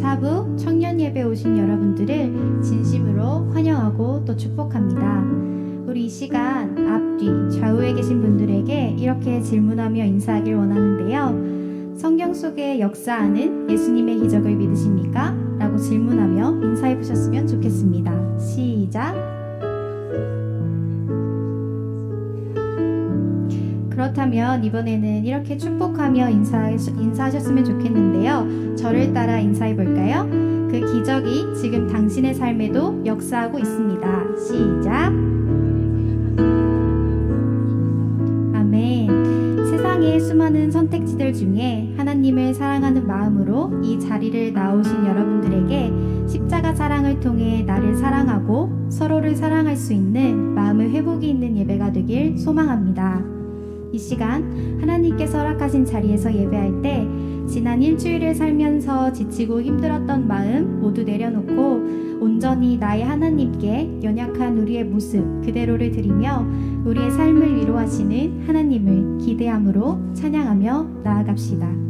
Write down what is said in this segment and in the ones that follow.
4부 청년 예배 오신 여러분들을 진심으로 환영하고 또 축복합니다. 우리 이 시간 앞뒤 좌우에 계신 분들에게 이렇게 질문하며 인사하길 원하는데요. 성경 속에 역사하는 예수님의 기적을 믿으십니까? 라고 질문하며 인사해 보셨으면 좋겠습니다. 시작! 그렇다면 이번에는 이렇게 축복하며 인사하셨으면 좋겠는데요. 저를 따라 인사해 볼까요? 그 기적이 지금 당신의 삶에도 역사하고 있습니다. 시작! 아멘. 세상의 수많은 선택지들 중에 하나님을 사랑하는 마음으로 이 자리를 나오신 여러분들에게 십자가 사랑을 통해 나를 사랑하고 서로를 사랑할 수 있는 마음의 회복이 있는 예배가 되길 소망합니다. 이 시간 하나님께서 허락하신 자리에서 예배할 때 지난 일주일을 살면서 지치고 힘들었던 마음 모두 내려놓고 온전히 나의 하나님께 연약한 우리의 모습 그대로를 드리며 우리의 삶을 위로하시는 하나님을 기대함으로 찬양하며 나아갑시다.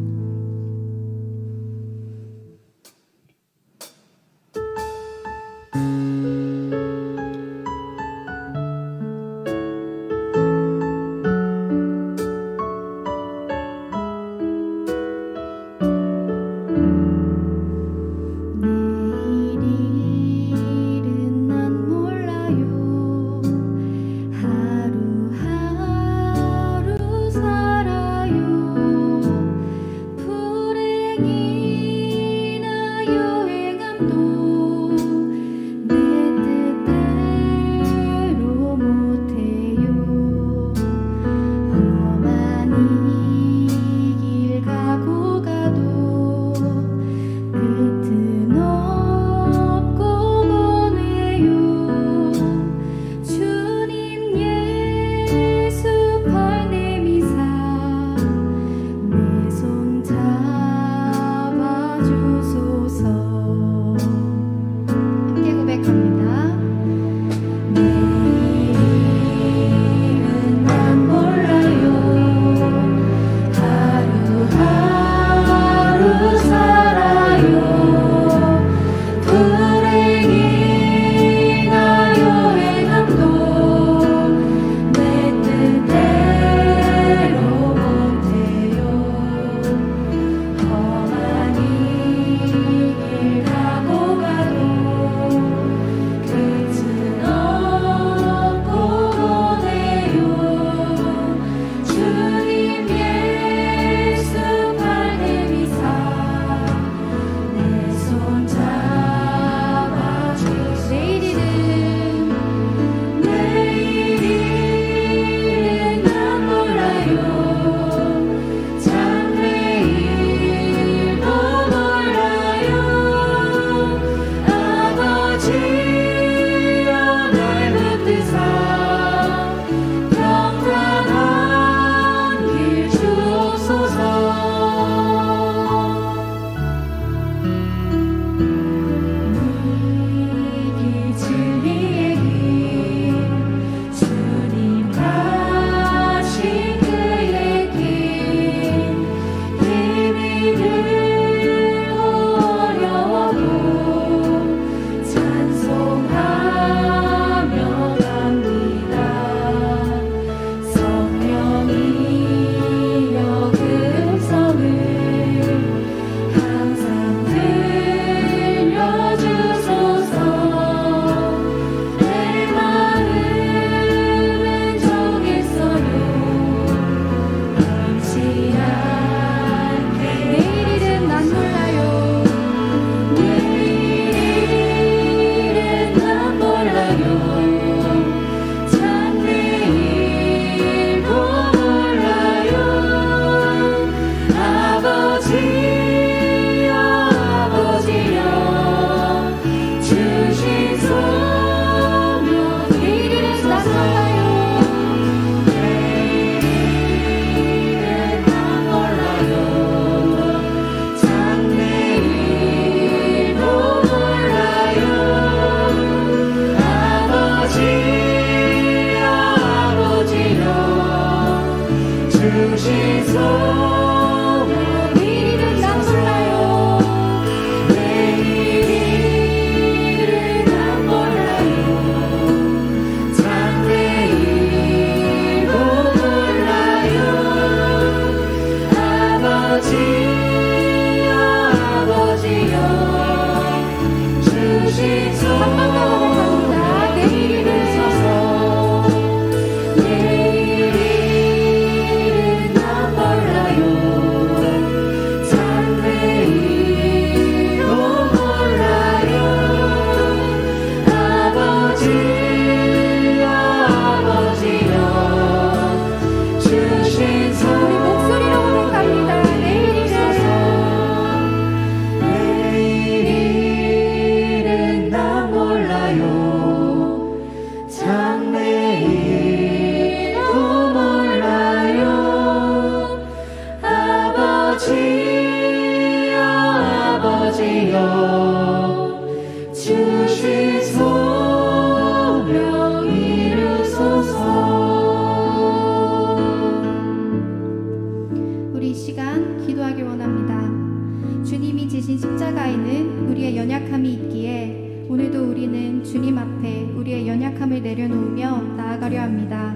오늘도 우리는 주님 앞에 우리의 연약함을 내려놓으며 나아가려 합니다.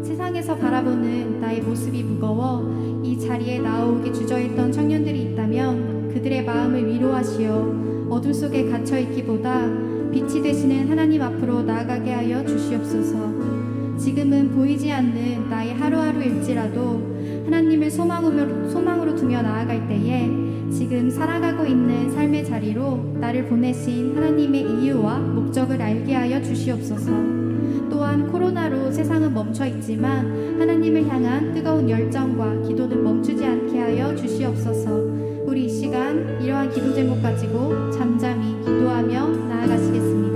세상에서 바라보는 나의 모습이 무거워 이 자리에 나오기 주저했던 청년들이 있다면 그들의 마음을 위로하시어 어둠 속에 갇혀있기보다 빛이 되시는 하나님 앞으로 나아가게 하여 주시옵소서. 지금은 보이지 않는 나의 하루하루일지라도 하나님을 소망으로 두며 나아갈 때에 지금 살아가고 있는 삶의 자리로 나를 보내신 하나님의 이유와 목적을 알게 하여 주시옵소서. 또한 코로나로 세상은 멈춰 있지만 하나님을 향한 뜨거운 열정과 기도는 멈추지 않게 하여 주시옵소서. 우리 이 시간 이러한 기도 제목 가지고 잠잠히 기도하며 나아가시겠습니다.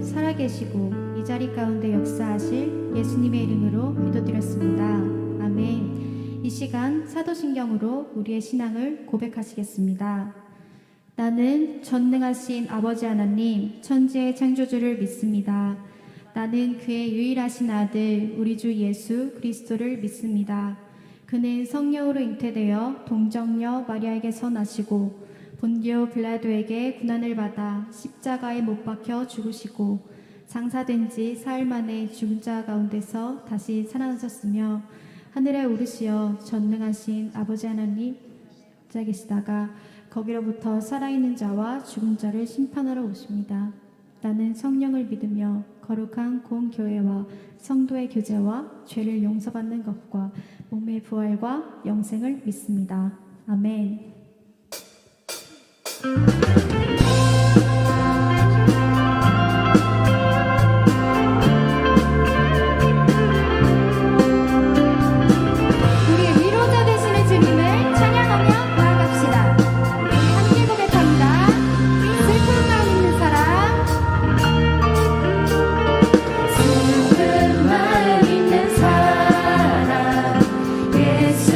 살아계시고 이 자리 가운데 역사하실 예수님의 이름으로 기도드렸습니다. 아멘. 이 시간 사도신경으로 우리의 신앙을 고백하시겠습니다. 나는 전능하신 아버지 하나님 천지의 창조주를 믿습니다. 나는 그의 유일하신 아들 우리 주 예수 그리스도를 믿습니다. 그는 성령으로 잉태되어 동정녀 마리아에게서 나시고 본디오 빌라도에게 고난을 받아 십자가에 못 박혀 죽으시고 장사된 지 사흘 만에 죽은 자 가운데서 다시 살아나셨으며 하늘에 오르시어 전능하신 아버지 하나님 앉아 계시다가 거기로부터 살아있는 자와 죽은 자를 심판하러 오십니다. 나는 성령을 믿으며 거룩한 공교회와 성도의 교제와 죄를 용서받는 것과 몸의 부활과 영생을 믿습니다. 아멘. 우리의 위로자 되시는 주님을 찬양하며 나아갑시다. 우리 함께 고백합니다. 슬픈 마음 있는 사람, 슬픈 마음 있는 사람, 예수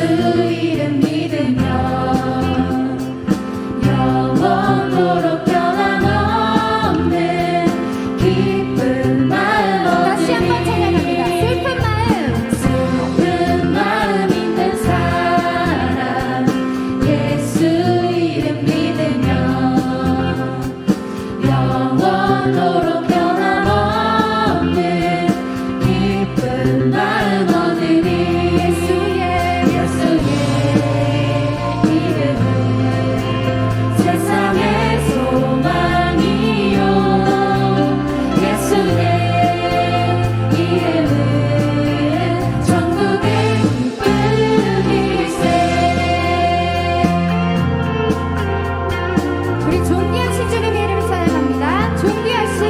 이름 믿으며 영원토록 변함없는 기쁜 마음 다시 한번 찬양합니다. 슬픈 마음 있는 사람, 예수 이름 믿으며 영원토록 변함없는 기쁜 마음 얻으니 예수의 이름은 세상의 소망이요 예수의 이름은 천국의 기쁨일세. 우리 존귀하신 주님의 이름을 찬양합니다. 존귀하신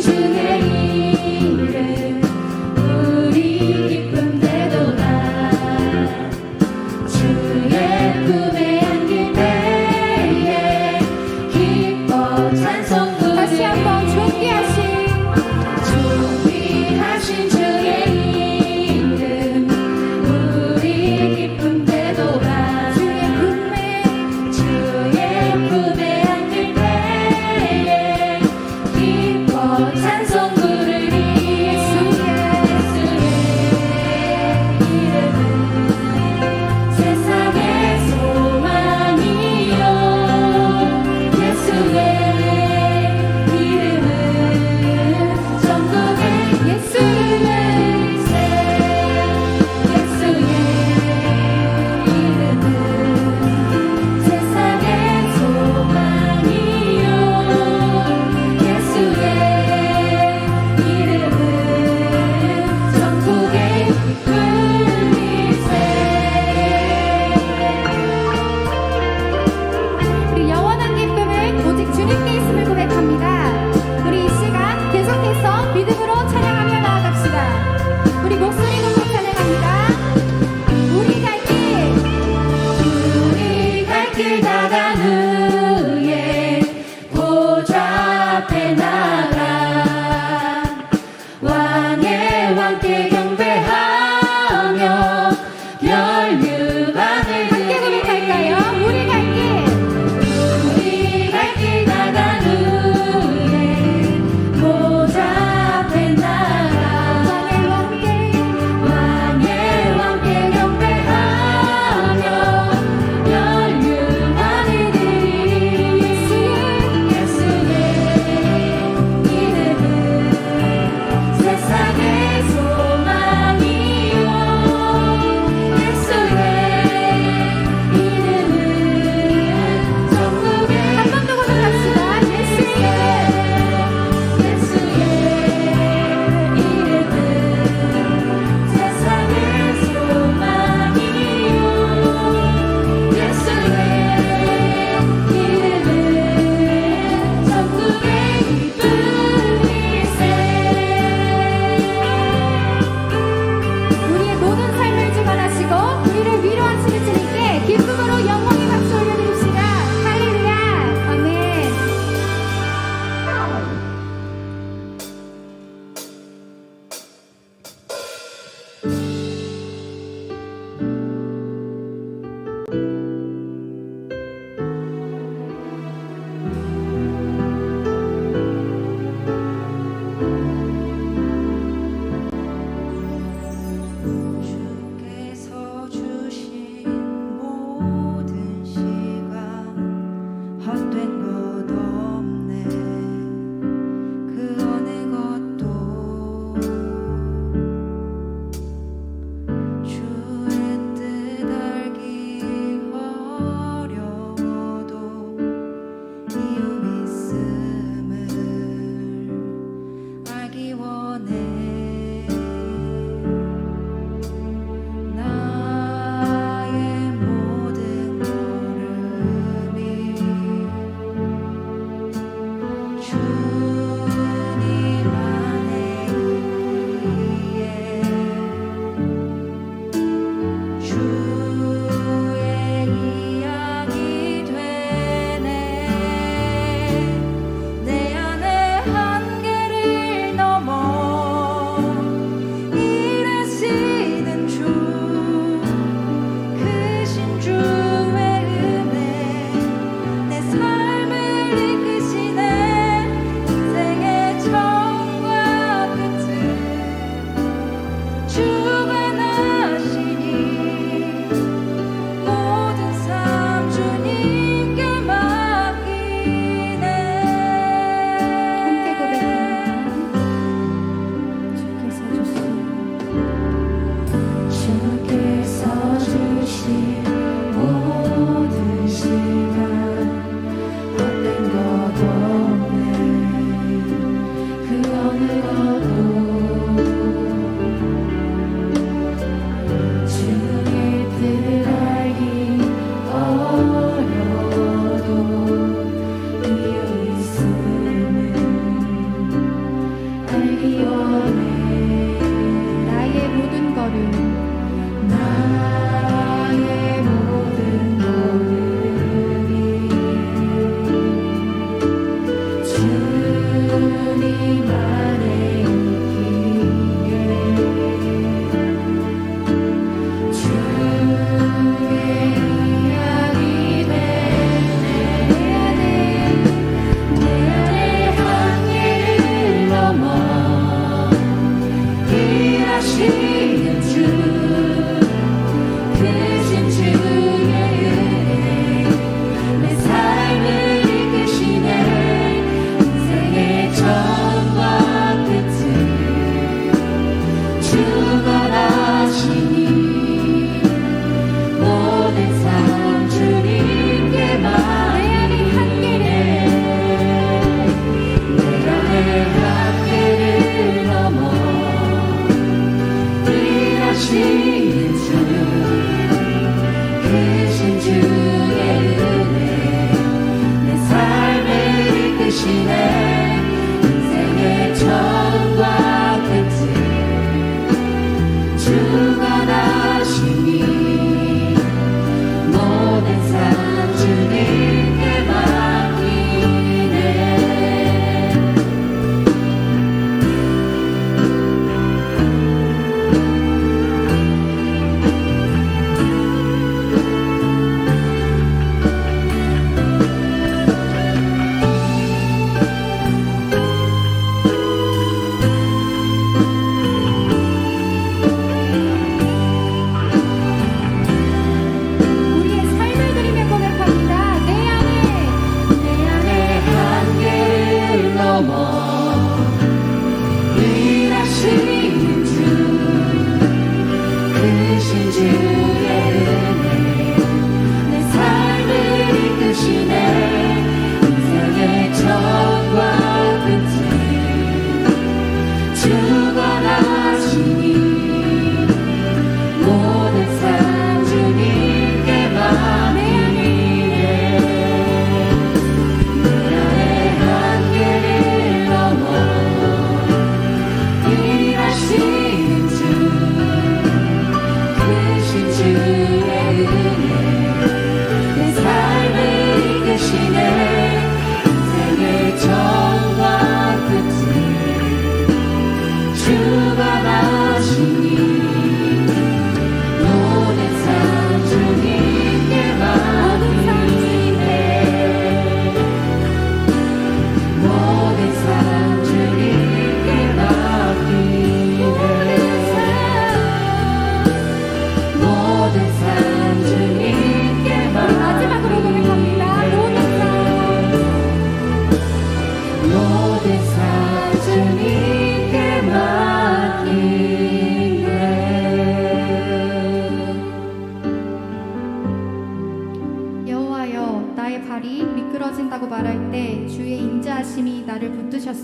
주의 이름 우리 기쁨 되도다. 주의 품에 안길 때에 기뻐 찬송 부르리. 다시 한번 존귀하신 주의 이름 우리 기쁨 되도다. 주의 품에 안길 때에 기뻐 찬송 부르리. 예수의 이름은 세상의 소망이요 예수의 이름은 일어서서 믿음으로 찬양하며 나아갑시다. 우리 목소리 높이 찬양합니다. 우리 갈 길, 우리 갈 길 나간 후에 보좌 앞에 나가 왕의 왕께 경배하며 혈육안을 함께 고백할까요? 우리 갈 길, 우리 갈 길 나간 후에 보좌 앞에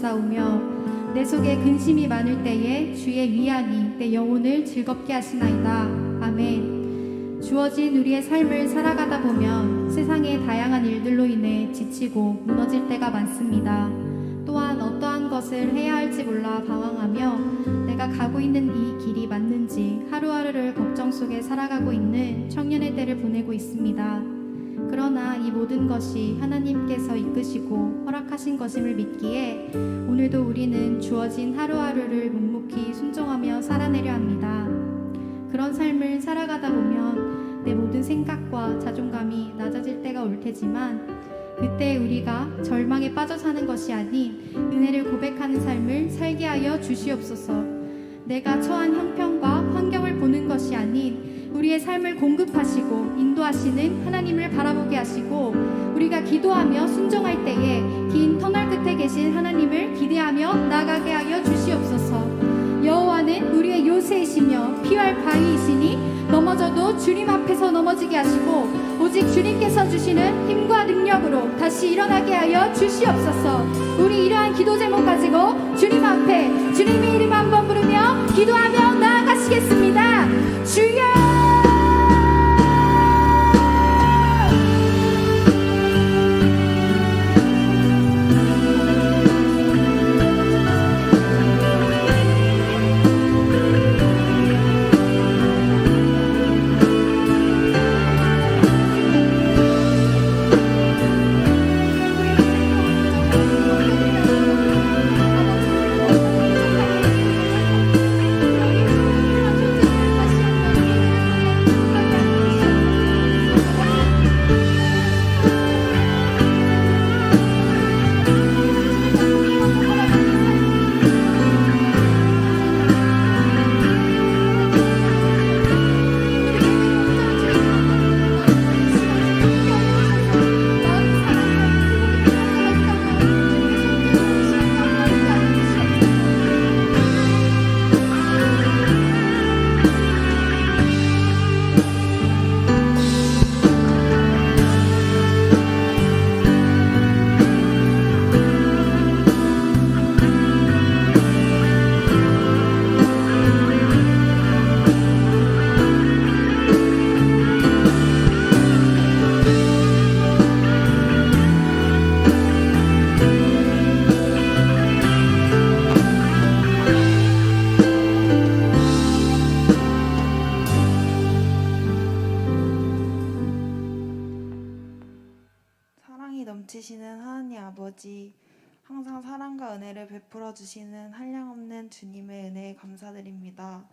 애쓰사오며 내 속에 근심이 많을 때에 주의 위안이 내 영혼을 즐겁게 하시나이다. 아멘. 주어진 우리의 삶을 살아가다 보면 세상의 다양한 일들로 인해 지치고 무너질 때가 많습니다. 또한 어떠한 것을 해야 할지 몰라 방황하며 내가 가고 있는 이 길이 맞는지 하루하루를 걱정 속에 살아가고 있는 청년의 때를 보내고 있습니다. 그러나 이 모든 것이 하나님께서 이끄시고 허락하신 것임을 믿기에 오늘도 우리는 주어진 하루하루를 묵묵히 순종하며 살아내려 합니다. 그런 삶을 살아가다 보면 내 모든 생각과 자존감이 낮아질 때가 올 테지만 그때 우리가 절망에 빠져 사는 것이 아닌 은혜를 고백하는 삶을 살게 하여 주시옵소서. 내가 처한 형편과 환경을 보는 것이 아닌 우리의 삶을 공급하시고 인도하시는 하나님을 바라보게 하시고 우리가 기도하며 순종할 때에 긴 터널 끝에 계신 하나님을 기대하며 나가게 하여 주시옵소서. 여호와는 우리의 요새이시며 피할 바위이시니 넘어져도 주님 앞에서 넘어지게 하시고 오직 주님께서 주시는 힘과 능력으로 다시 일어나게 하여 주시옵소서. 우리 이러한 기도 제목 가지고 주님 앞에 주님의 이름 한번 부르며 기도하며 나아가시겠습니다. 주여! 사랑이 넘치시는 하나님 아버지, 항상 사랑과 은혜를 베풀어 주시는 한량없는 주님의 은혜에 감사드립니다.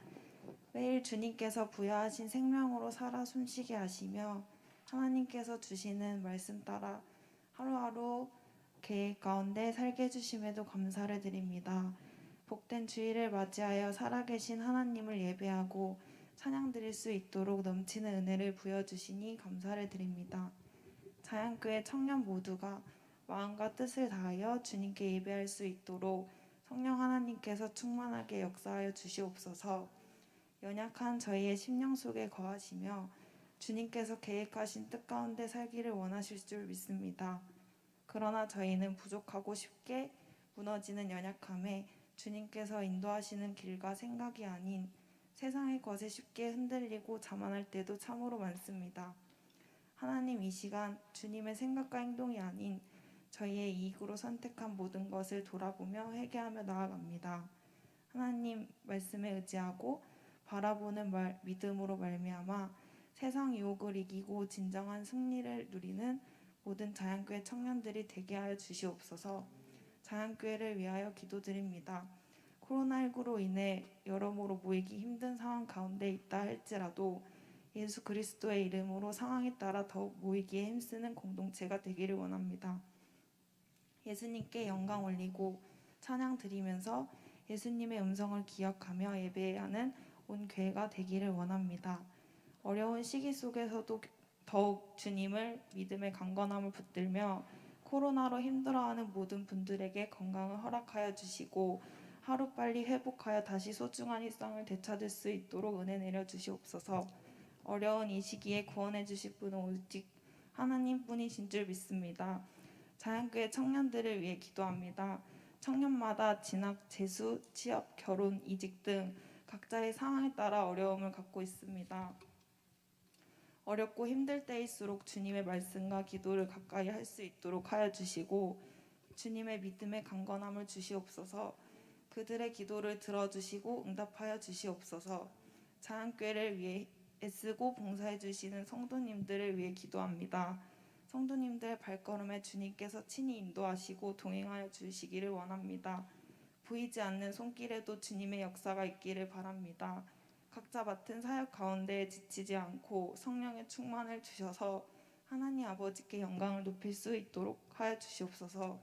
매일 주님께서 부여하신 생명으로 살아 숨쉬게 하시며 하나님께서 주시는 말씀 따라 하루하루 계획 가운데 살게 해주심에도 감사를 드립니다. 복된 주일을 맞이하여 살아계신 하나님을 예배하고 찬양드릴 수 있도록 넘치는 은혜를 부여주시니 감사를 드립니다. 자양교회 청년 모두가 마음과 뜻을 다하여 주님께 예배할 수 있도록 성령 하나님께서 충만하게 역사하여 주시옵소서. 연약한 저희의 심령 속에 거하시며 주님께서 계획하신 뜻 가운데 살기를 원하실 줄 믿습니다. 그러나 저희는 부족하고 쉽게 무너지는 연약함에 주님께서 인도하시는 길과 생각이 아닌 세상의 것에 쉽게 흔들리고 자만할 때도 참으로 많습니다. 하나님, 이 시간 주님의 생각과 행동이 아닌 저희의 이익으로 선택한 모든 것을 돌아보며 회개하며 나아갑니다. 하나님 말씀에 의지하고 바라보는 믿음으로 말미암아 세상 유혹을 이기고 진정한 승리를 누리는 모든 자양교회 청년들이 되게 하여 주시옵소서. 자양교회를 위하여 기도드립니다. 코로나19로 인해 여러모로 모이기 힘든 상황 가운데 있다 할지라도 예수 그리스도의 이름으로 상황에 따라 더욱 모이기에 힘쓰는 공동체가 되기를 원합니다. 예수님께 영광 올리고 찬양 드리면서 예수님의 음성을 기억하며 예배하는 온 교회가 되기를 원합니다. 어려운 시기 속에서도 더욱 주님을 믿음의 강건함을 붙들며 코로나로 힘들어하는 모든 분들에게 건강을 허락하여 주시고 하루빨리 회복하여 다시 소중한 일상을 되찾을 수 있도록 은혜 내려 주시옵소서. 어려운 이 시기에 구원해 주실 분은 오직 하나님뿐이신 줄 믿습니다. 자양교회 청년들을 위해 기도합니다. 청년마다 진학, 재수, 취업, 결혼, 이직 등 각자의 상황에 따라 어려움을 갖고 있습니다. 어렵고 힘들 때일수록 주님의 말씀과 기도를 가까이 할 수 있도록 하여 주시고 주님의 믿음의 강건함을 주시옵소서. 그들의 기도를 들어주시고 응답하여 주시옵소서. 자연교회를 위해 애쓰고 봉사해 주시는 성도님들을 위해 기도합니다. 성도님들의 발걸음에 주님께서 친히 인도하시고 동행하여 주시기를 원합니다. 보이지 않는 손길에도 주님의 역사가 있기를 바랍니다. 각자 맡은 사역 가운데 지치지 않고 성령의 충만을 주셔서 하나님 아버지께 영광을 높일 수 있도록 하여 주시옵소서.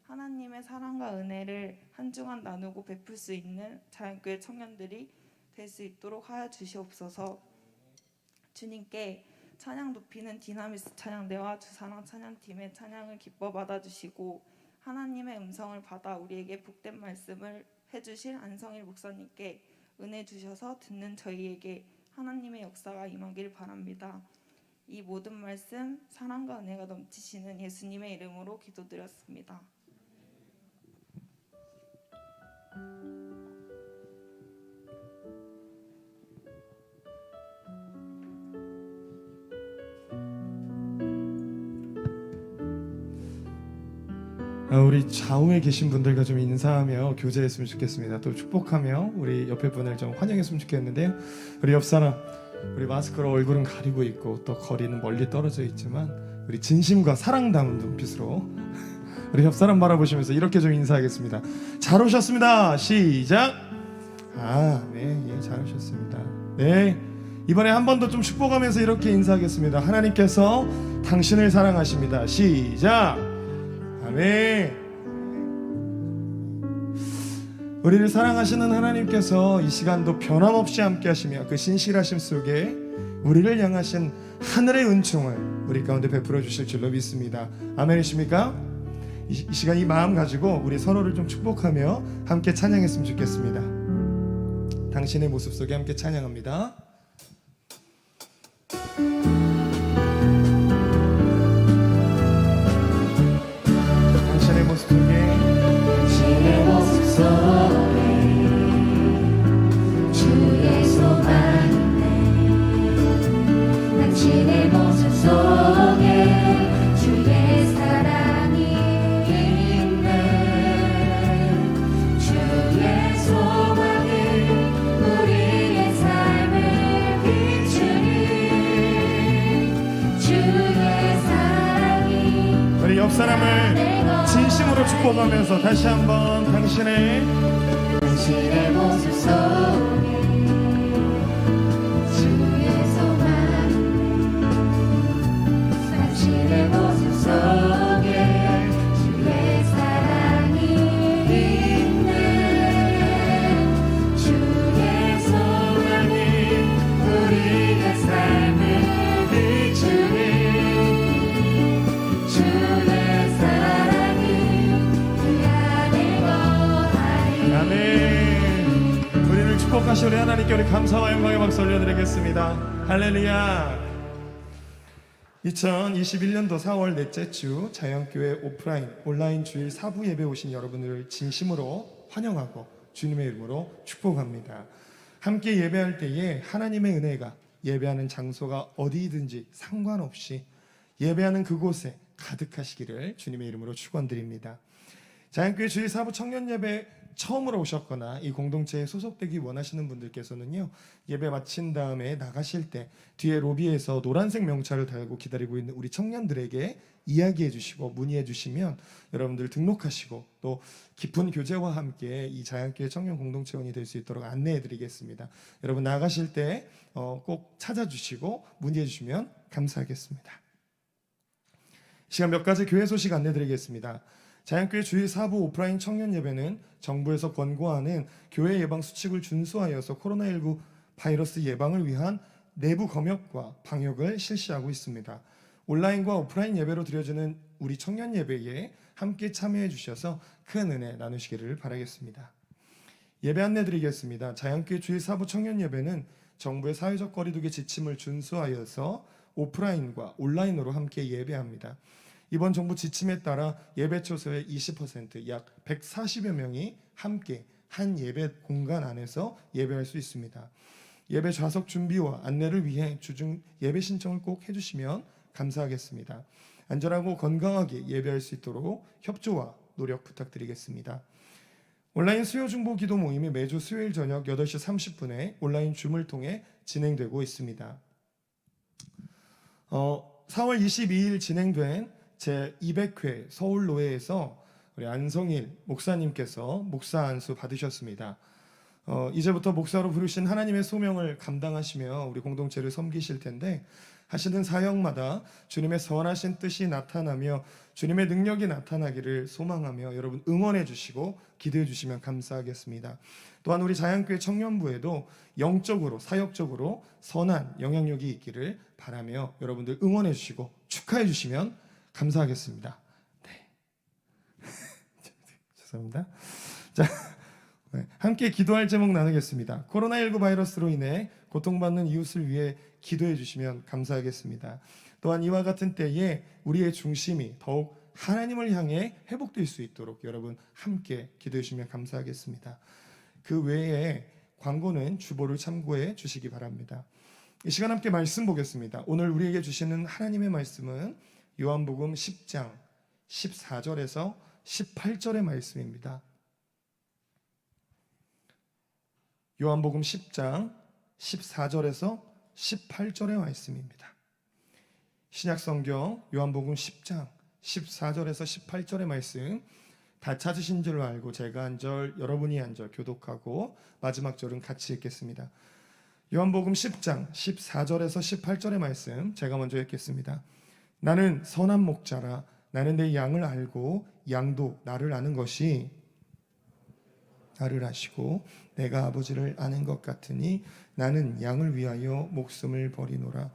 하나님의 사랑과 은혜를 한 주간 나누고 베풀 수 있는 자연교회 청년들이 될 수 있도록 하여 주시옵소서. 주님께 찬양 높이는 디나미스 찬양대와 주사랑 찬양팀의 찬양을 기뻐 받아주시고 하나님의 음성을 받아 우리에게 복된 말씀을 해주실 안성일 목사님께 은혜 주셔서 듣는 저희에게 하나님의 역사가 임하길 바랍니다. 이 모든 말씀 사랑과 은혜가 넘치시는 예수님의 이름으로 기도드렸습니다. 우리 좌우에 계신 분들과 좀 인사하며 교제했으면 좋겠습니다. 또 축복하며 우리 옆에 분을 좀 환영했으면 좋겠는데요. 우리 옆 사람, 우리 마스크로 얼굴은 가리고 있고 또 거리는 멀리 떨어져 있지만 우리 진심과 사랑 담은 눈빛으로 우리 옆 사람 바라보시면서 이렇게 좀 인사하겠습니다. 잘 오셨습니다. 시작. 네, 잘 오셨습니다. 네, 이번에 한 번 더 좀 축복하면서 이렇게 인사하겠습니다. 하나님께서 당신을 사랑하십니다. 시작. 아멘. 우리를 사랑하시는 하나님께서 이 시간도 변함없이 함께 하시며 그 신실하심 속에 우리를 향하신 하늘의 은총을 우리 가운데 베풀어 주실 줄로 믿습니다. 아멘이십니까? 이 시간 이 마음 가지고 우리 서로를 좀 축복하며 함께 찬양했으면 좋겠습니다. 당신의 모습 속에 함께 찬양합니다. 당신의 모습 속에 주의 소망 있네. 당신의 모습 속에 주의 사랑이 있네. 주의 소망이 우리의 삶을 비추니 주의 사랑이 우리 옆 사람을 진심으로 축복하면서 다시 한번 당신의 모습 속에 주의 소망 당신의 모습 속에 주의 사랑이 있네. 주의 소망이 우리의 삶을 비추니 주의 사랑이 그 안에 거하리. 아멘. 우리를 축복하신 우리 하나님께 우리 감사와 영광의 박수 올려드리겠습니다. 할렐루야. 2021년도 4월 넷째 주 자연교회 오프라인 온라인 주일 4부 예배 오신 여러분들을 진심으로 환영하고 주님의 이름으로 축복합니다. 함께 예배할 때에 하나님의 은혜가 예배하는 장소가 어디든지 상관없이 예배하는 그곳에 가득하시기를 주님의 이름으로 축원드립니다. 자연교회 주일 4부 청년 예배 처음으로 오셨거나 이 공동체에 소속되기 원하시는 분들께서는요, 예배 마친 다음에 나가실 때 뒤에 로비에서 노란색 명찰을 달고 기다리고 있는 우리 청년들에게 이야기해 주시고 문의해 주시면 여러분들 등록하시고 또 깊은 교제와 함께 이 자연교회 청년 공동체원이 될 수 있도록 안내해 드리겠습니다. 여러분 나가실 때 꼭 찾아주시고 문의해 주시면 감사하겠습니다. 시간 몇 가지 교회 소식 안내 드리겠습니다. 자연교회 주일 4부 오프라인 청년 예배는 정부에서 권고하는 교회 예방 수칙을 준수하여서 코로나19 바이러스 예방을 위한 내부 검역과 방역을 실시하고 있습니다. 온라인과 오프라인 예배로 드려지는 우리 청년 예배에 함께 참여해 주셔서 큰 은혜 나누시기를 바라겠습니다. 예배 안내 드리겠습니다. 자연교회 주일 4부 청년 예배는 정부의 사회적 거리두기 지침을 준수하여서 오프라인과 온라인으로 함께 예배합니다. 이번 정부 지침에 따라 예배 초소의 20%, 약 140여 명이 함께 한 예배 공간 안에서 예배할 수 있습니다. 예배 좌석 준비와 안내를 위해 주중 예배 신청을 꼭 해주시면 감사하겠습니다. 안전하고 건강하게 예배할 수 있도록 협조와 노력 부탁드리겠습니다. 온라인 수요 중보 기도 모임이 매주 수요일 저녁 8시 30분에 온라인 줌을 통해 진행되고 있습니다. 4월 22일 진행된 제200회 서울노회에서 우리 안성일 목사님께서 목사 안수 받으셨습니다. 이제부터 목사로 부르신 하나님의 소명을 감당하시며 우리 공동체를 섬기실 텐데 하시는 사역마다 주님의 선하신 뜻이 나타나며 주님의 능력이 나타나기를 소망하며 여러분 응원해 주시고 기도해 주시면 감사하겠습니다. 또한 우리 자양교회 청년부에도 영적으로 사역적으로 선한 영향력이 있기를 바라며 여러분들 응원해 주시고 축하해 주시면 감사하겠습니다. 네. 죄송합니다. 자, 네, 함께 기도할 제목 나누겠습니다. 코로나19 바이러스로 인해 고통받는 이웃을 위해 기도해 주시면 감사하겠습니다. 또한 이와 같은 때에 우리의 중심이 더욱 하나님을 향해 회복될 수 있도록 여러분 함께 기도해 주시면 감사하겠습니다. 그 외에 광고는 주보를 참고해 주시기 바랍니다. 이 시간 함께 말씀 보겠습니다. 오늘 우리에게 주시는 하나님의 말씀은 요한복음 10장 14절에서 18절의 말씀입니다. 요한복음 10장 14절에서 18절의 말씀입니다. 신약성경 요한복음 10장 14절에서 18절의 말씀 다 찾으신 줄 알고 제가 한 절, 여러분이 한 절 교독하고 마지막 절은 같이 읽겠습니다. 요한복음 10장 14절에서 18절의 말씀 제가 먼저 읽겠습니다. 나는 선한 목자라. 나는 내 양을 알고 양도 나를 아는 것이 나를 아시고 내가 아버지를 아는 것 같으니 나는 양을 위하여 목숨을 버리노라.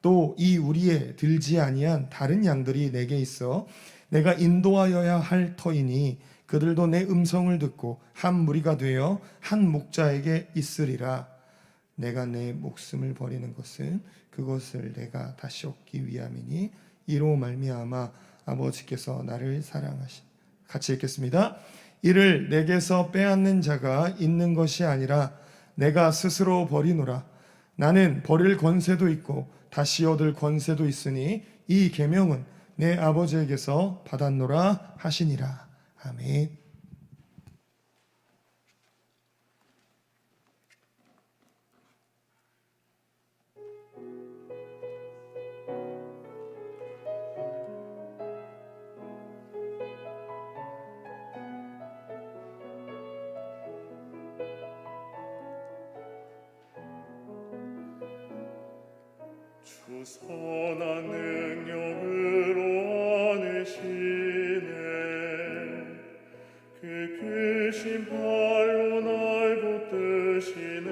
또 이 우리에 들지 아니한 다른 양들이 내게 있어 내가 인도하여야 할 터이니 그들도 내 음성을 듣고 한 무리가 되어 한 목자에게 있으리라. 내가 내 목숨을 버리는 것은 그것을 내가 다시 얻기 위함이니 이로 말미암아 아버지께서 나를 사랑하신. 같이 읽겠습니다. 이를 내게서 빼앗는 자가 있는 것이 아니라 내가 스스로 버리노라. 나는 버릴 권세도 있고 다시 얻을 권세도 있으니 이 계명은 내 아버지에게서 받았노라 하시니라. 아멘. 주 선한 능력으로 안으시네. 그 크신 발로 날 붙드시네.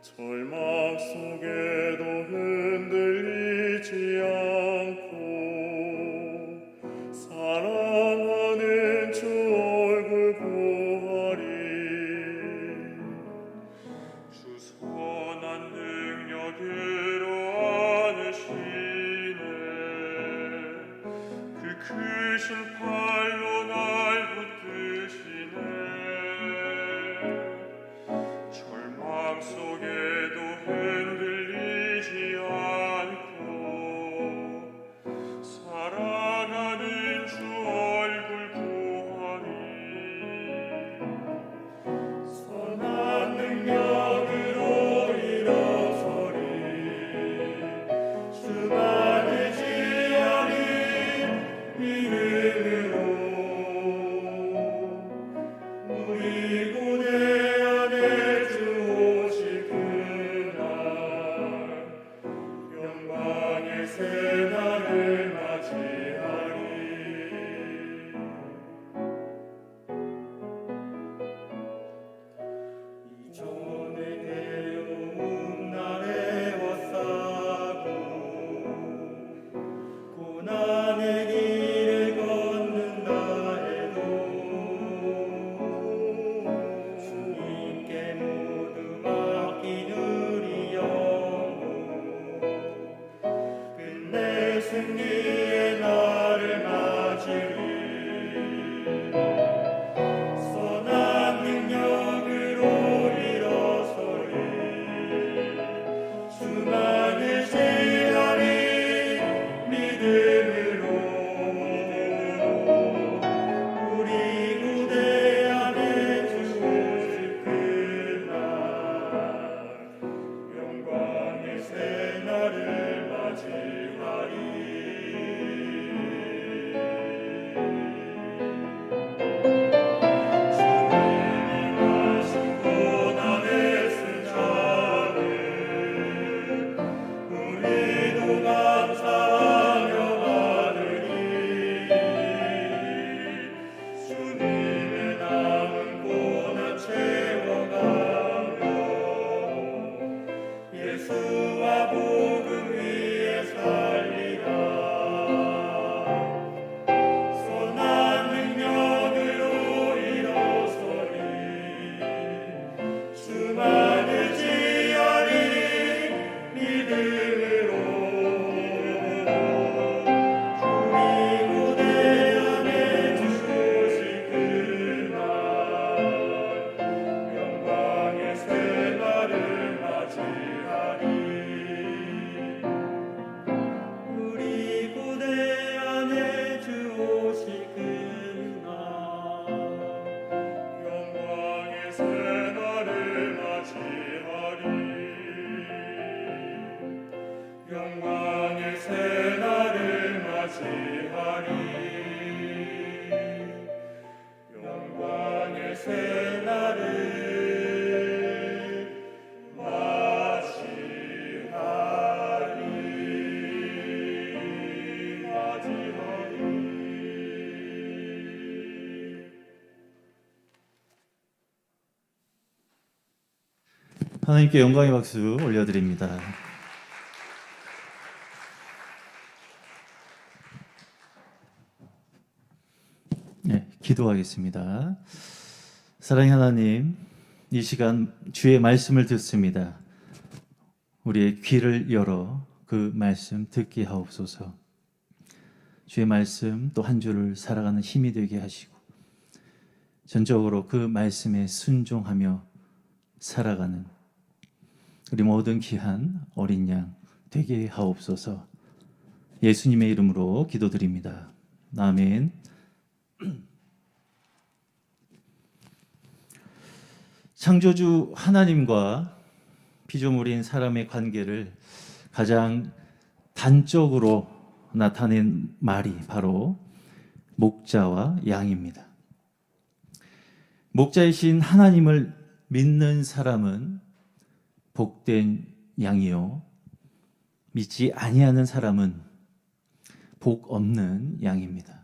절망 속에도 흔들리지 않고 사랑하는 주 얼굴 보아리. 주 선한 능력으로 안으시네. 영광의 새날을 맞이하리. 하나님께 영광의 박수 올려드립니다. 네, 기도하겠습니다. 사랑의 하나님, 이 시간 주의 말씀을 듣습니다. 우리의 귀를 열어 그 말씀 듣게 하옵소서. 주의 말씀 또 한 주를 살아가는 힘이 되게 하시고 전적으로 그 말씀에 순종하며 살아가는 우리 모든 귀한 어린 양 되게 하옵소서. 예수님의 이름으로 기도드립니다. 아멘. 창조주 하나님과 피조물인 사람의 관계를 가장 단적으로 나타낸 말이 바로 목자와 양입니다. 목자이신 하나님을 믿는 사람은 복된 양이요, 믿지 아니하는 사람은 복 없는 양입니다.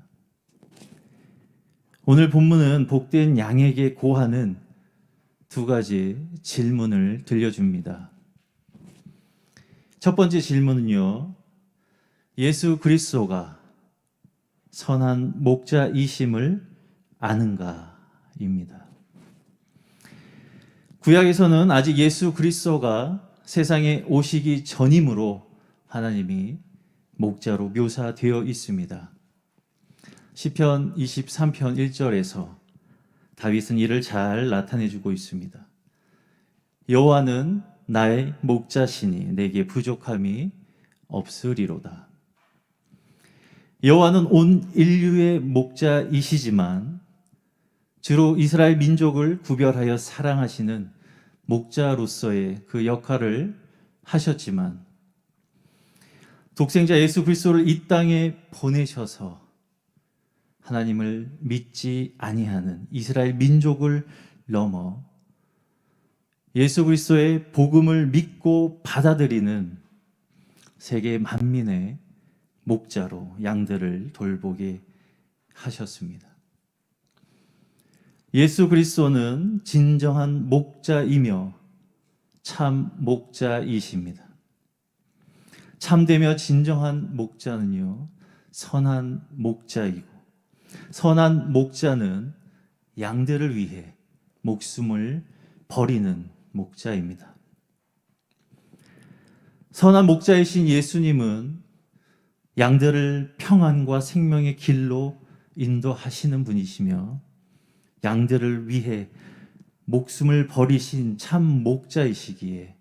오늘 본문은 복된 양에게 고하는 두 가지 질문을 들려줍니다. 첫 번째 질문은요, 예수 그리스도가 선한 목자이심을 아는가입니다. 구약에서는 아직 예수 그리스도가 세상에 오시기 전이므로 하나님이 목자로 묘사되어 있습니다. 시편 23편 1절에서 다윗은 이를 잘 나타내주고 있습니다. 여호와는 나의 목자시니 내게 부족함이 없으리로다. 여호와는 온 인류의 목자이시지만 주로 이스라엘 민족을 구별하여 사랑하시는 목자로서의 그 역할을 하셨지만 독생자 예수 그리스도를 이 땅에 보내셔서 하나님을 믿지 아니하는 이스라엘 민족을 넘어 예수 그리스도의 복음을 믿고 받아들이는 세계 만민의 목자로 양들을 돌보게 하셨습니다. 예수 그리스도는 진정한 목자이며 참 목자이십니다. 참되며 진정한 목자는요, 선한 목자이고 선한 목자는 양들을 위해 목숨을 버리는 목자입니다. 선한 목자이신 예수님은 양들을 평안과 생명의 길로 인도하시는 분이시며 양들을 위해 목숨을 버리신 참 목자이시기에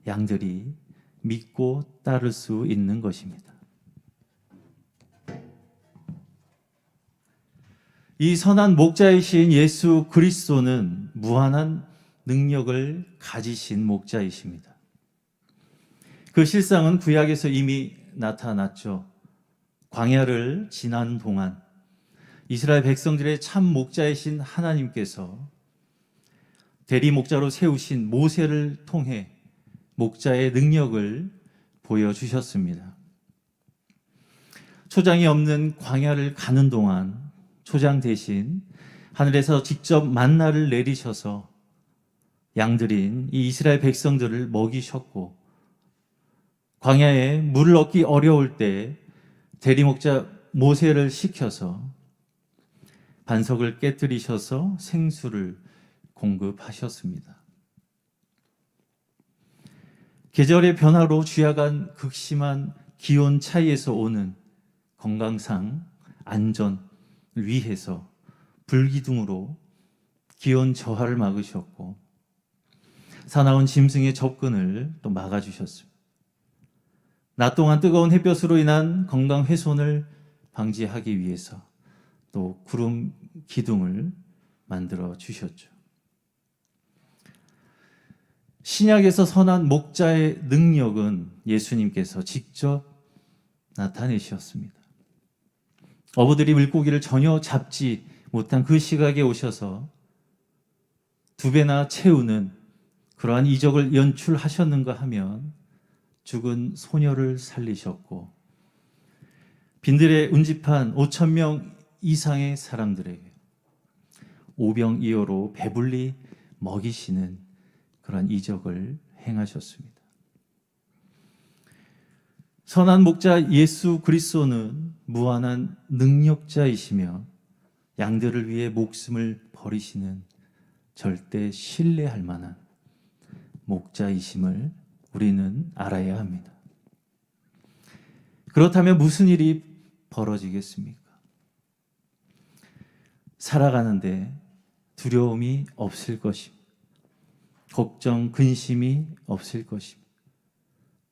양들이 믿고 따를 수 있는 것입니다. 이 선한 목자이신 예수 그리스도는 무한한 능력을 가지신 목자이십니다. 그 실상은 구약에서 이미 나타났죠. 광야를 지난 동안 이스라엘 백성들의 참 목자이신 하나님께서 대리 목자로 세우신 모세를 통해 목자의 능력을 보여주셨습니다. 초장이 없는 광야를 가는 동안 초장 대신 하늘에서 직접 만나를 내리셔서 양들인 이 이스라엘 백성들을 먹이셨고, 광야에 물을 얻기 어려울 때 대리목자 모세를 시켜서 반석을 깨뜨리셔서 생수를 공급하셨습니다. 계절의 변화로 쥐약한 극심한 기온 차이에서 오는 건강상 안전을 위해서 불기둥으로 기온 저하를 막으셨고, 사나운 짐승의 접근을 또 막아주셨습니다. 낮 동안 뜨거운 햇볕으로 인한 건강 훼손을 방지하기 위해서 또 구름 기둥을 만들어 주셨죠. 신약에서 선한 목자의 능력은 예수님께서 직접 나타내셨습니다. 어부들이 물고기를 전혀 잡지 못한 그 시각에 오셔서 2배나 채우는 그러한 이적을 연출하셨는가 하면 죽은 소녀를 살리셨고 빈들에 운집한 5,000명 이상의 사람들에게 오병이어로 배불리 먹이시는 그러한 이적을 행하셨습니다. 선한 목자 예수 그리스도는 무한한 능력자이시며 양들을 위해 목숨을 버리시는 절대 신뢰할 만한 목자이심을 우리는 알아야 합니다. 그렇다면 무슨 일이 벌어지겠습니까? 살아가는데 두려움이 없을 것입니다. 걱정, 근심이 없을 것입니다.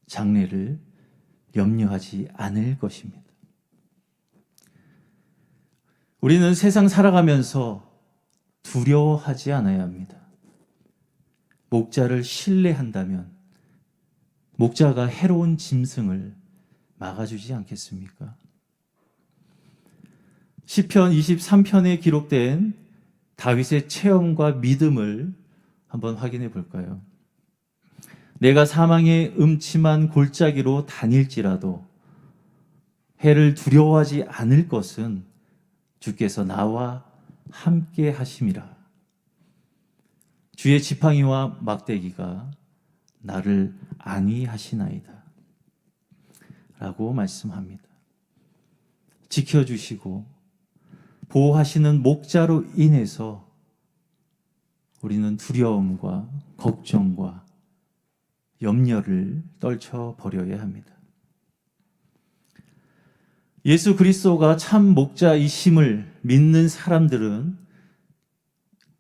장래를 염려하지 않을 것입니다. 우리는 세상 살아가면서 두려워하지 않아야 합니다. 목자를 신뢰한다면 목자가 해로운 짐승을 막아주지 않겠습니까? 시편 23편에 기록된 다윗의 체험과 믿음을 한번 확인해 볼까요? 내가 사망의 음침한 골짜기로 다닐지라도 해를 두려워하지 않을 것은 주께서 나와 함께 하심이라. 주의 지팡이와 막대기가 나를 안위하시나이다. 라고 말씀합니다. 지켜주시고 보호하시는 목자로 인해서 우리는 두려움과 걱정과 염려를 떨쳐버려야 합니다. 예수 그리스도가 참 목자이심을 믿는 사람들은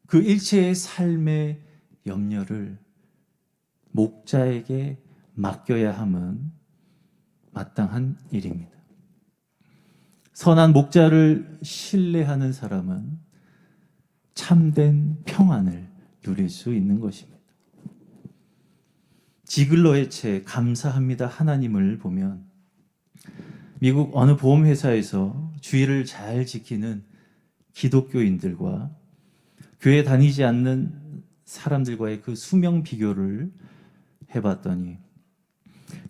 그 일체의 삶의 염려를 목자에게 맡겨야 함은 마땅한 일입니다. 선한 목자를 신뢰하는 사람은 참된 평안을 누릴 수 있는 것입니다. 지글러의 책 감사합니다 하나님을 보면 미국 어느 보험회사에서 주의를 잘 지키는 기독교인들과 교회 다니지 않는 사람들과의 그 수명 비교를 해봤더니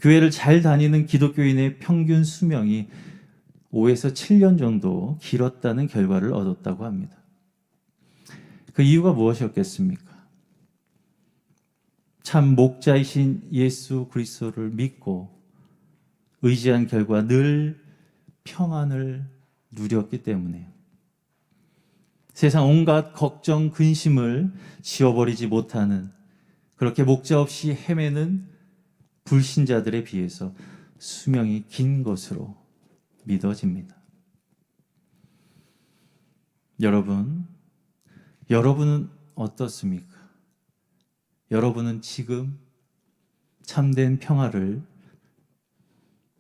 교회를 잘 다니는 기독교인의 평균 수명이 5에서 7년 정도 길었다는 결과를 얻었다고 합니다. 그 이유가 무엇이었겠습니까? 참 목자이신 예수 그리스도를 믿고 의지한 결과 늘 평안을 누렸기 때문에 세상 온갖 걱정, 근심을 지워버리지 못하는 그렇게 목자 없이 헤매는 불신자들에 비해서 수명이 긴 것으로 믿어집니다. 여러분은 어떻습니까? 여러분은 지금 참된 평화를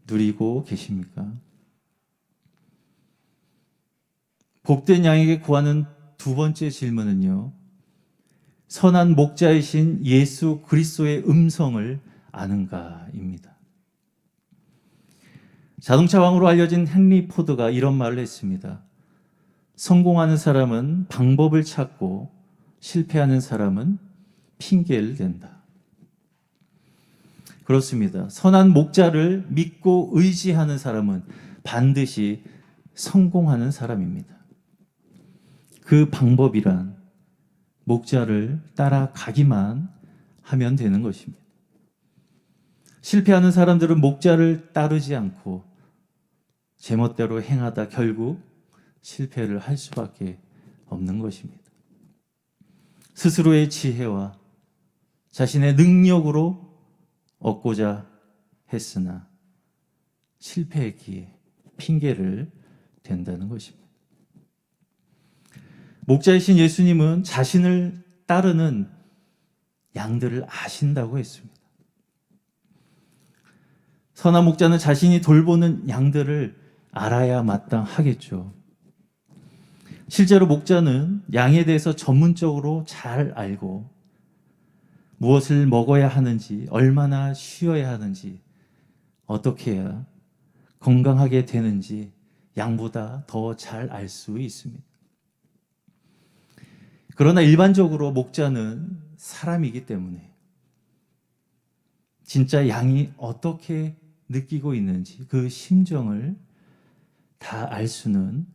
누리고 계십니까? 복된 양에게 구하는 두 번째 질문은요, 선한 목자이신 예수 그리스도의 음성을 아는가입니다. 자동차 왕으로 알려진 헨리 포드가 이런 말을 했습니다. 성공하는 사람은 방법을 찾고 실패하는 사람은 핑계를 댄다. 그렇습니다. 선한 목자를 믿고 의지하는 사람은 반드시 성공하는 사람입니다. 그 방법이란 목자를 따라가기만 하면 되는 것입니다. 실패하는 사람들은 목자를 따르지 않고 제멋대로 행하다 결국 실패를 할 수밖에 없는 것입니다. 스스로의 지혜와 자신의 능력으로 얻고자 했으나 실패했기에 핑계를 댄다는 것입니다. 목자이신 예수님은 자신을 따르는 양들을 아신다고 했습니다. 선한 목자는 자신이 돌보는 양들을 알아야 마땅하겠죠. 실제로 목자는 양에 대해서 전문적으로 잘 알고 무엇을 먹어야 하는지, 얼마나 쉬어야 하는지, 어떻게 해야 건강하게 되는지 양보다 더 잘 알 수 있습니다. 그러나 일반적으로 목자는 사람이기 때문에 진짜 양이 어떻게 느끼고 있는지 그 심정을 다 알 수는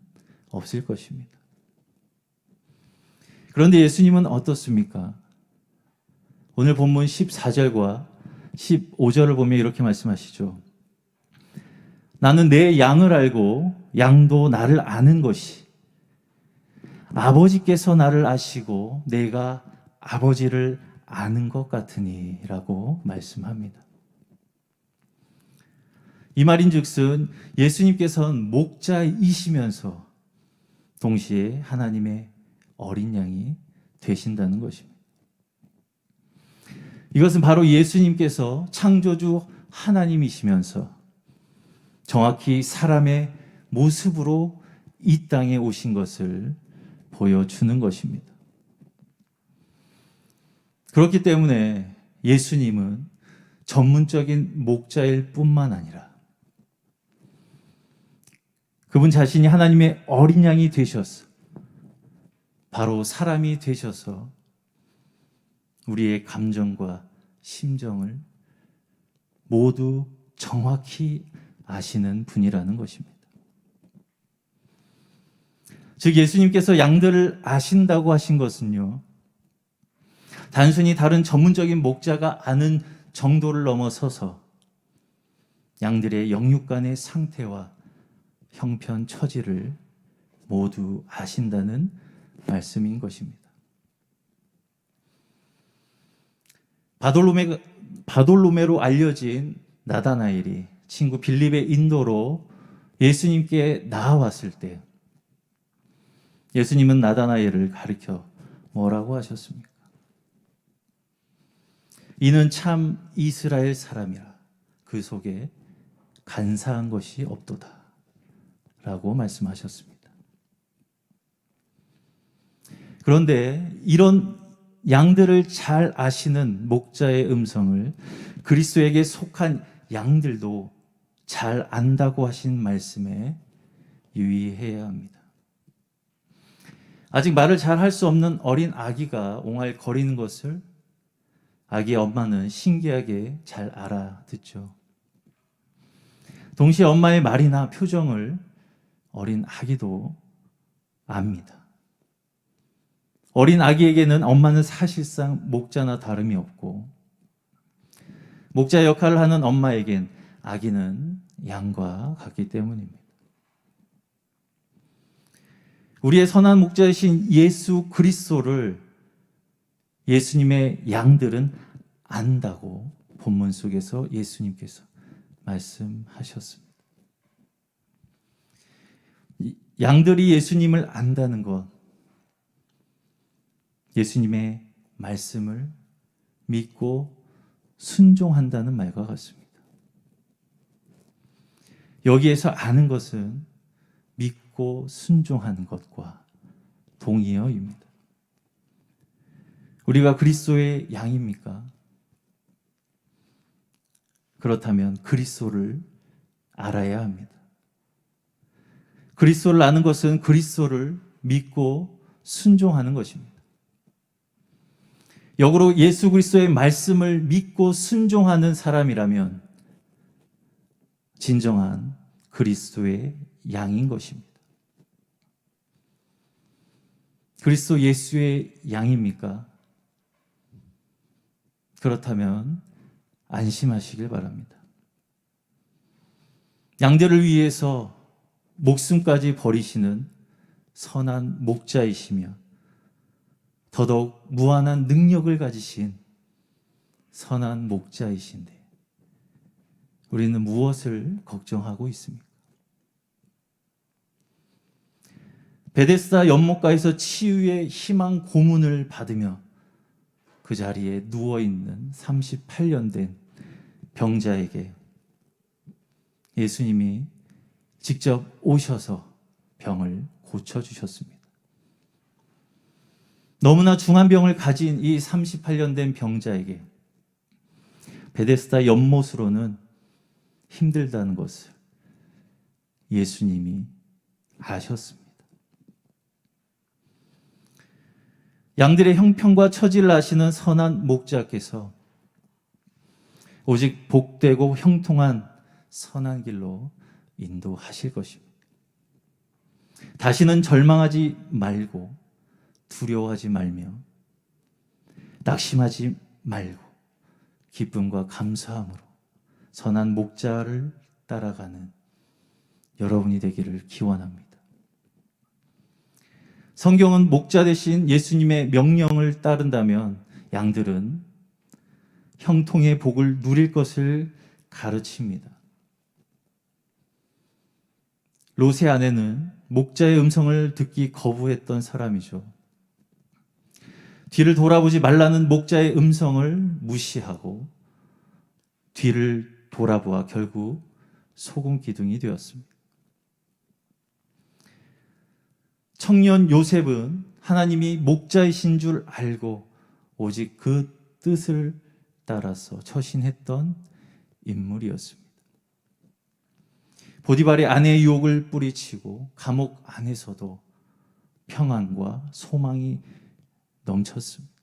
없을 것입니다. 그런데 예수님은 어떻습니까? 오늘 본문 14절과 15절을 보면 이렇게 말씀하시죠. 나는 내 양을 알고 양도 나를 아는 것이 아버지께서 나를 아시고 내가 아버지를 아는 것 같으니 라고 말씀합니다. 이 말인즉슨 예수님께서는 목자이시면서 동시에 하나님의 어린 양이 되신다는 것입니다. 이것은 바로 예수님께서 창조주 하나님이시면서 정확히 사람의 모습으로 이 땅에 오신 것을 보여주는 것입니다. 그렇기 때문에 예수님은 전문적인 목자일 뿐만 아니라 그분 자신이 하나님의 어린 양이 되셔서 바로 사람이 되셔서 우리의 감정과 심정을 모두 정확히 아시는 분이라는 것입니다. 즉 예수님께서 양들을 아신다고 하신 것은요, 단순히 다른 전문적인 목자가 아는 정도를 넘어서서 양들의 영육간의 상태와 형편 처지를 모두 아신다는 말씀인 것입니다. 바돌로메로 알려진 나다나엘이 친구 빌립의 인도로 예수님께 나아왔을 때 예수님은 나다나엘을 가리켜 뭐라고 하셨습니까? 이는 참 이스라엘 사람이라 그 속에 간사한 것이 없도다 라고 말씀하셨습니다. 그런데 이런 양들을 잘 아시는 목자의 음성을 그리스도에게 속한 양들도 잘 안다고 하신 말씀에 유의해야 합니다. 아직 말을 잘 할 수 없는 어린 아기가 옹알거리는 것을 아기의 엄마는 신기하게 잘 알아듣죠. 동시에 엄마의 말이나 표정을 어린 아기도 압니다. 어린 아기에게는 엄마는 사실상 목자나 다름이 없고 목자 역할을 하는 엄마에겐 아기는 양과 같기 때문입니다. 우리의 선한 목자이신 예수 그리스도를 예수님의 양들은 안다고 본문 속에서 예수님께서 말씀하셨습니다. 양들이 예수님을 안다는 것, 예수님의 말씀을 믿고 순종한다는 말과 같습니다. 여기에서 아는 것은 믿고 순종하는 것과 동의어입니다. 우리가 그리스도의 양입니까? 그렇다면 그리스도를 알아야 합니다. 그리스도를 아는 것은 그리스도를 믿고 순종하는 것입니다. 역으로 예수 그리스도의 말씀을 믿고 순종하는 사람이라면 진정한 그리스도의 양인 것입니다. 그리스도 예수의 양입니까? 그렇다면 안심하시길 바랍니다. 양들을 위해서 목숨까지 버리시는 선한 목자이시며 더더욱 무한한 능력을 가지신 선한 목자이신데 우리는 무엇을 걱정하고 있습니까? 베데스다 연못가에서 치유의 희망 고문을 받으며 그 자리에 누워있는 38년 된 병자에게 예수님이 직접 오셔서 병을 고쳐주셨습니다. 너무나 중한 병을 가진 이 38년 된 병자에게 베데스다 연못으로는 힘들다는 것을 예수님이 아셨습니다. 양들의 형편과 처지를 아시는 선한 목자께서 오직 복되고 형통한 선한 길로 인도하실 것입니다. 다시는 절망하지 말고 두려워하지 말며 낙심하지 말고 기쁨과 감사함으로 선한 목자를 따라가는 여러분이 되기를 기원합니다. 성경은 목자 대신 예수님의 명령을 따른다면 양들은 형통의 복을 누릴 것을 가르칩니다. 롯의 아내는 목자의 음성을 듣기 거부했던 사람이죠. 뒤를 돌아보지 말라는 목자의 음성을 무시하고 뒤를 돌아보아 결국 소금 기둥이 되었습니다. 청년 요셉은 하나님이 목자이신 줄 알고 오직 그 뜻을 따라서 처신했던 인물이었습니다. 보디발의 아내의 유혹을 뿌리치고 감옥 안에서도 평안과 소망이 넘쳤습니다.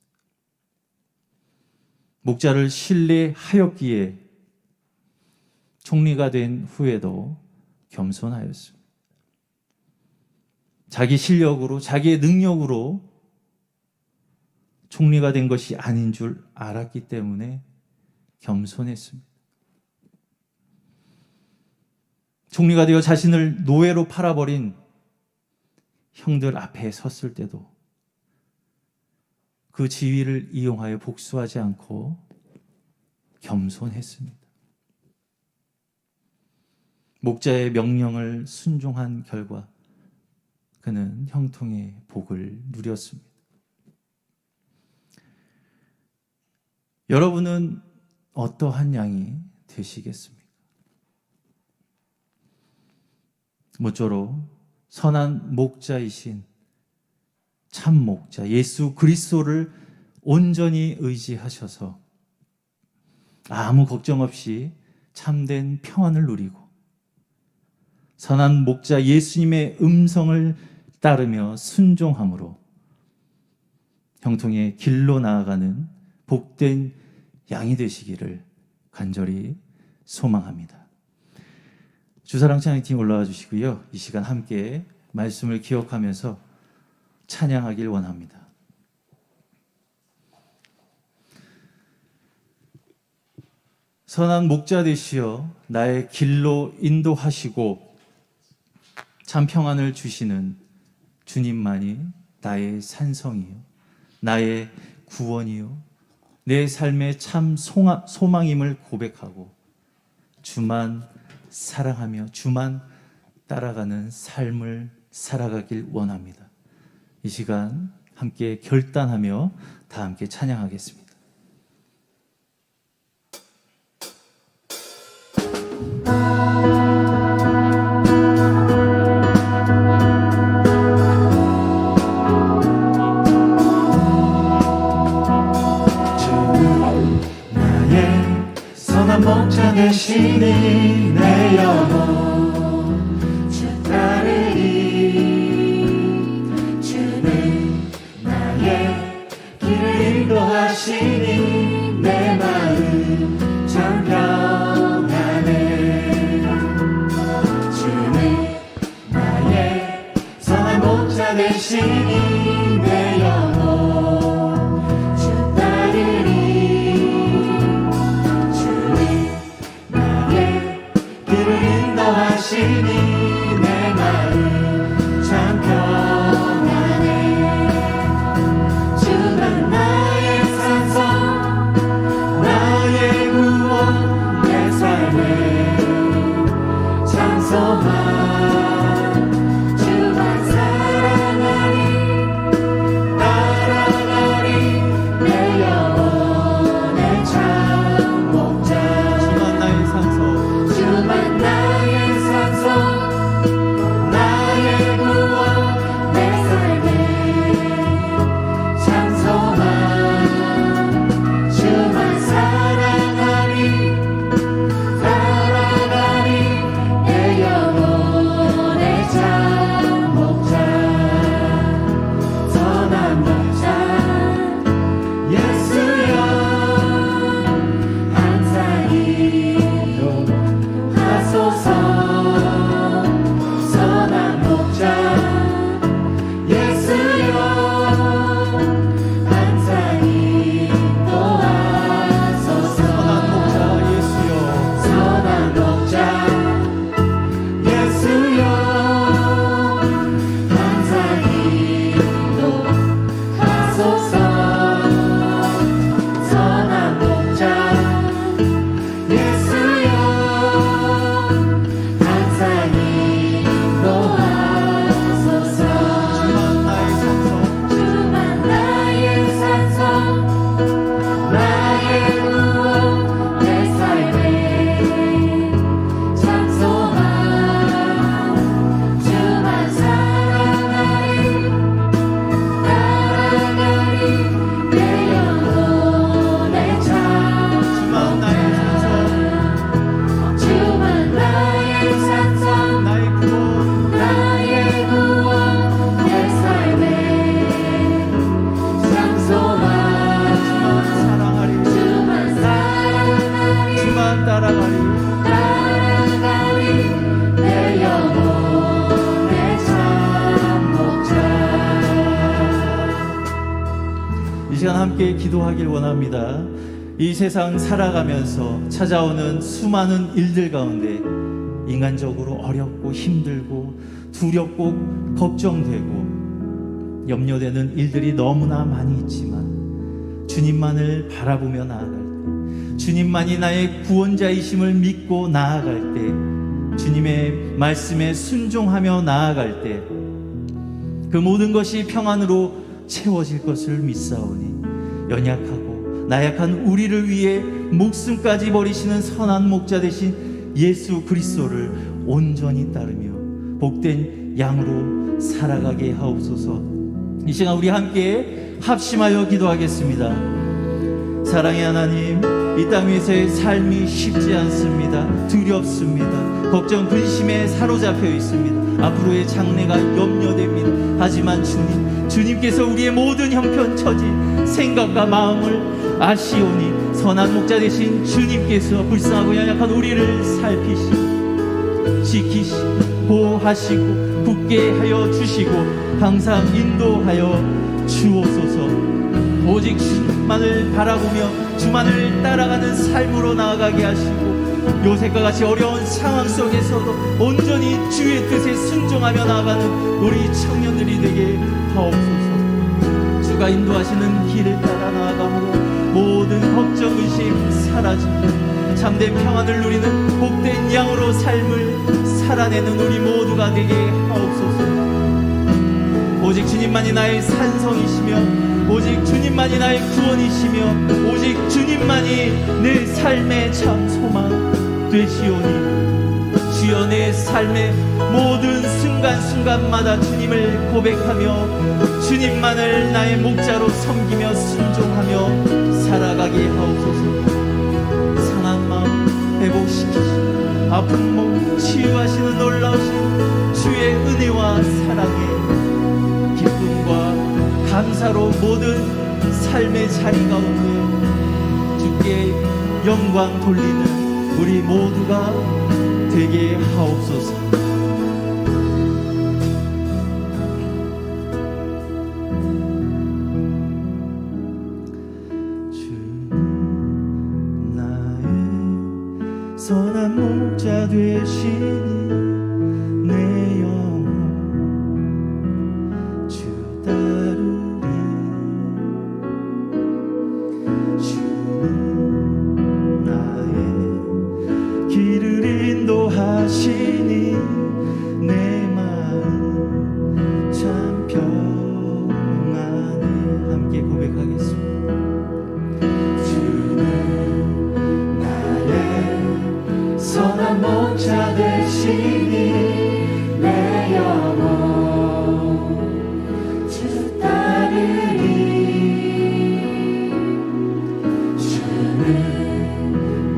목자를 신뢰하였기에 총리가 된 후에도 겸손하였습니다. 자기 실력으로, 자기의 능력으로 총리가 된 것이 아닌 줄 알았기 때문에 겸손했습니다. 총리가 되어 자신을 노예로 팔아버린 형들 앞에 섰을 때도 그 지위를 이용하여 복수하지 않고 겸손했습니다. 목자의 명령을 순종한 결과 그는 형통의 복을 누렸습니다. 여러분은 어떠한 양이 되시겠습니까? 모쪼록 선한 목자이신 참 목자 예수 그리스도를 온전히 의지하셔서 아무 걱정 없이 참된 평안을 누리고 선한 목자 예수님의 음성을 따르며 순종함으로 형통의 길로 나아가는 복된 양이 되시기를 간절히 소망합니다. 주사랑 찬양팀 올라와 주시고요. 이 시간 함께 말씀을 기억하면서 찬양하길 원합니다. 선한 목자 되시어 나의 길로 인도하시고 참 평안을 주시는 주님만이 나의 산성이요 나의 구원이요 내 삶의 참 소망임을 고백하고 주만 사랑하며 주만 따라가는 삶을 살아가길 원합니다. 이 시간 함께 결단하며 다 함께 찬양하겠습니다. 목자 되시니 내 영혼 주 따르리 주는 나의 길을 인도하시니 내 마음 참 평안해 주는 나의 선한 목자 되시니 내 영혼 주 따르리 하시니 내 마음 참 평안해 주는 나의 산성 나의 구원 내 삶의 참 소망 주만 사랑하니 이 시간 함께 기도하길 원합니다. 이 세상 살아가면서 찾아오는 수많은 일들 가운데 인간적으로 어렵고 힘들고 두렵고 걱정되고 염려되는 일들이 너무나 많이 있지만 주님만을 바라보며 나아갈 때, 주님만이 나의 구원자이심을 믿고 나아갈 때, 주님의 말씀에 순종하며 나아갈 때 그 모든 것이 평안으로 채워질 것을 믿사오니 연약하고 나약한 우리를 위해 목숨까지 버리시는 선한 목자 되신 예수 그리스도를 온전히 따르며 복된 양으로 살아가게 하옵소서. 이 시간 우리 함께 합심하여 기도하겠습니다. 사랑의 하나님, 이 땅 위에서의 삶이 쉽지 않습니다. 두렵습니다. 걱정, 근심에 사로잡혀 있습니다. 앞으로의 장래가 염려됩니다. 하지만 주님께서 우리의 모든 형편처지 생각과 마음을 아시오니 선한 목자 되신 주님께서 불쌍하고 연약한 우리를 살피시고 지키시고 보호하시고 굳게 하여 주시고 항상 인도하여 주옵소서. 오직 주만을 바라보며 주만을 따라가는 삶으로 나아가게 하시고 요셉과 같이 어려운 상황 속에서도 온전히 주의 뜻에 순종하며 나아가는 우리 청년들이 되게 하옵소서. 주가 인도하시는 길을 따라 나아가므로 모든 걱정, 의심 사라지고 참된 평안을 누리는 복된 양으로 삶을 살아내는 우리 모두가 되게 하옵소서. 오직 주님만이 나의 산성이시며 오직 주님만이 나의 구원이시며 오직 주님만이 내 삶의 참 소망 되시오니 주여 내 삶의 모든 순간순간마다 주님을 고백하며 주님만을 나의 목자로 섬기며 순종하며 살아가게 하옵소서. 상한 마음 회복시키시고 아픈 몸 치유하시는 놀라우신 주의 은혜와 사랑에 기쁨과 감사로 모든 삶의 자리 가운데 주께 영광 돌리는 우리 모두가 되게 하옵소서. 주는 나의 선한 목자 되시니 내 영혼 주 따르리. 주는 나의 길을 인도하시니 내 마음 참 평안해. 함께 고백하겠습니다. 주는 나의 선한 목자 되시니 내 영혼 주 따르리. 주는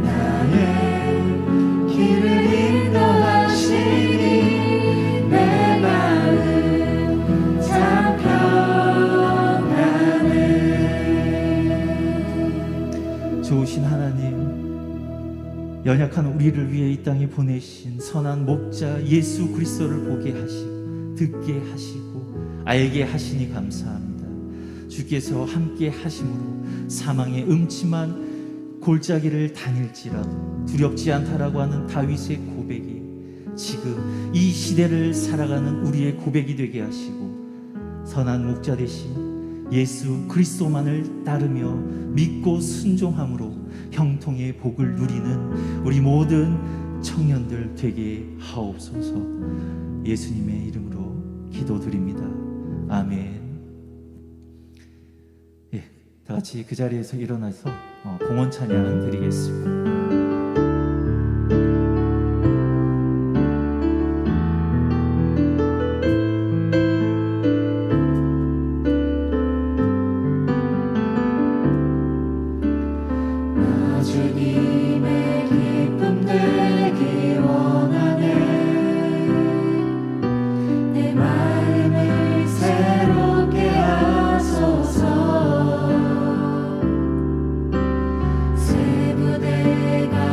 나의 길을 인도하시니 내 마음 참 평안해. 좋으신 하나님, 연약한 우리를 위해 이 땅에 보내신 선한 목자 예수 그리스도를 보게 하시고 듣게 하시고 알게 하시니 감사합니다. 주께서 함께 하심으로 사망의 음침한 골짜기를 다닐지라도 두렵지 않다라고 하는 다윗의 고백이 지금 이 시대를 살아가는 우리의 고백이 되게 하시고 선한 목자 되신 예수 그리스도만을 따르며 믿고 순종함으로 형통의 복을 누리는 우리 모든 청년들 되게 하옵소서. 예수님의 이름으로 기도드립니다. 아멘. 예, 다 같이 그 자리에서 일어나서 공헌 찬양 드리겠습니다. 주님의 기쁨 되기 원하네. 내 마음을 새롭게 하소서. 새 부대가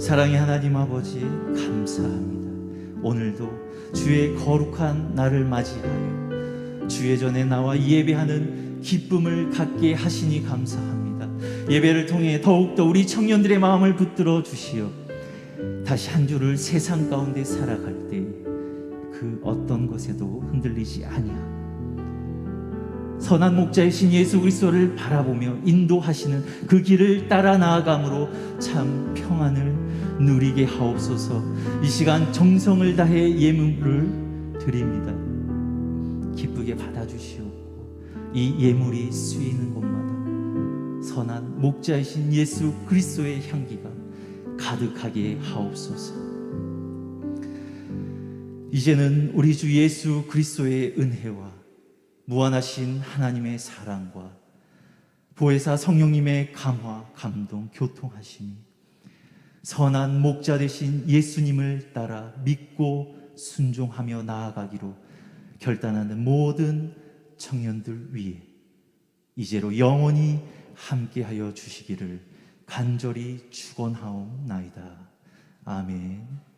사랑의 하나님 아버지 감사합니다. 오늘도 주의 거룩한 날을 맞이하여 주의 전에 나와 예배하는 기쁨을 갖게 하시니 감사합니다. 예배를 통해 더욱더 우리 청년들의 마음을 붙들어 주시어 다시 한 주를 세상 가운데 살아갈 때 그 어떤 것에도 흔들리지 아니하고 선한 목자이신 예수 그리스도를 바라보며 인도하시는 그 길을 따라 나아감으로 참 평안을 누리게 하옵소서. 이 시간 정성을 다해 예물을 드립니다. 기쁘게 받아주시옵고 이 예물이 쓰이는 곳마다 선한 목자이신 예수 그리스도의 향기가 가득하게 하옵소서. 이제는 우리 주 예수 그리스도의 은혜와 무한하신 하나님의 사랑과 보혜사 성령님의 감화, 감동, 교통하심이 선한 목자 되신 예수님을 따라 믿고 순종하며 나아가기로 결단하는 모든 청년들 위해 이제로 영원히 함께하여 주시기를 간절히 축원하옵나이다. 아멘.